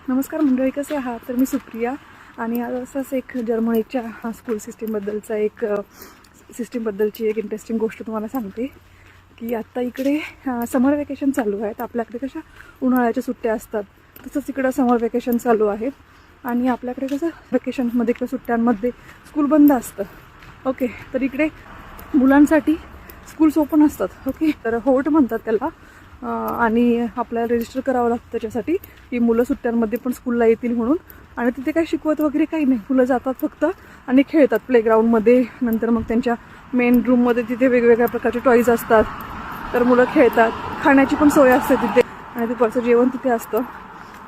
नमस्कार मंडळी, कसे आहात? तर मी सुप्रिया आणि आज असंच एक जर्मनीच्या स्कूल सिस्टीमबद्दलची एक इंटरेस्टिंग गोष्ट तुम्हाला सांगते की आत्ता इकडे समर वेकेशन चालू आहेत. आपल्याकडे कशा उन्हाळ्याच्या सुट्ट्या असतात तसंच इकडं समर वेकेशन चालू आहे आणि आपल्याकडे कसं वेकेशनमध्ये किंवा सुट्ट्यांमध्ये स्कूल बंद असतं. ओके, तर इकडे मुलांसाठी स्कूल्स ओपन असतात. ओके, तर होट म्हणतात त्याला आणि आपल्याला रजिस्टर करावं लागतं त्याच्यासाठी की मुलं सुट्ट्यांमध्ये पण स्कूलला येतील म्हणून. आणि तिथे काही शिकवत वगैरे काही नाही, मुलं जातात फक्त आणि खेळतात प्लेग्राऊंडमध्ये. नंतर मग त्यांच्या मेन रूममध्ये तिथे वेगवेगळ्या प्रकारचे टॉईज असतात, तर मुलं खेळतात. खाण्याची पण सोय असते तिथे आणि दुपारचं जेवण तिथे असतं.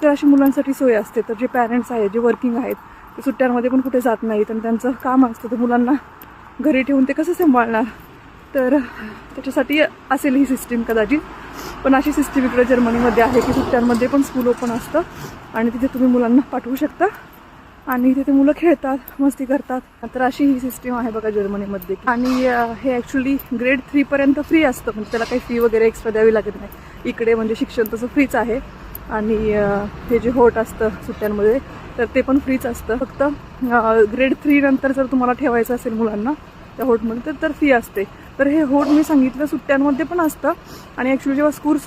तर अशी मुलांसाठी सोय असते. तर जे पॅरेंट्स आहेत, जे वर्किंग आहेत, ते सुट्ट्यांमध्ये पण कुठे जात नाहीत आणि त्यांचं काम असतं, तर मुलांना घरी ठेवून ते कसं सांभाळणार. तर त्याच्यासाठी असेल ही सिस्टीम कदाचित. पण अशी सिस्टीम इकडे जर्मनीमध्ये आहे की सुट्ट्यांमध्ये पण स्कूल ओपन असतं आणि तिथे तुम्ही मुलांना पाठवू शकता आणि तिथे मुलं खेळतात, मस्ती करतात. तर अशी ही सिस्टीम आहे बघा जर्मनीमध्ये. आणि हे ॲक्च्युली ग्रेड 3 पर्यंत फ्री असतं, म्हणजे त्याला काही फी वगैरे एक्स्ट्रा द्यावी लागत नाही. इकडे म्हणजे शिक्षण तसं फ्रीच आहे. आणि हे जे होट असतं सुट्ट्यांमध्ये तर ते पण फ्रीच असतं. फक्त ग्रेड 3 नंतर जर तुम्हाला ठेवायचं असेल मुलांना त्या होटमध्ये तर फी असते. तर हे होट मी सांगितलं सुट्ट्यांमध्ये पण असतं. आणि ॲक्च्युली जेव्हा स्कूल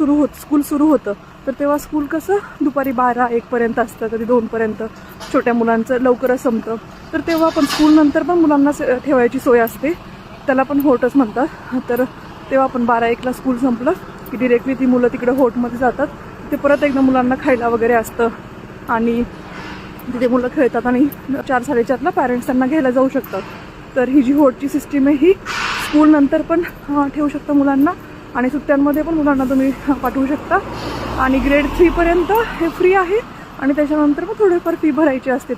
सुरू होतं तर तेव्हा स्कूल कसं दुपारी 12-1 पर्यंत असतं, कधी 2 पर्यंत. छोट्या मुलांचं लवकरच संपतं. तर तेव्हा पण स्कूल नंतर पण मुलांना ठेवायची सोय असते, त्याला पण होटच म्हणतात. तर तेव्हा पण 12-1ला स्कूल संपलं की डिरेक्टली ती मुलं तिकडे होटमध्ये जातात. ते परत एकदा मुलांना खायला वगैरे असतं आणि तिथे मुलं खेळतात आणि 4-4:30ला पॅरेंट्स त्यांना घ्यायला जाऊ शकतात. तर ही जी होटची सिस्टीम आहे ही स्कूल नंतर पण ठेवू शकता मुलांना आणि सुट्ट्यांमध्ये पण मुलांना तुम्ही पाठवू शकता. आणि ग्रेड 3 पर्यंत हे फ्री आहे आणि त्याच्यानंतर मग थोडीफार फी भरायची असते.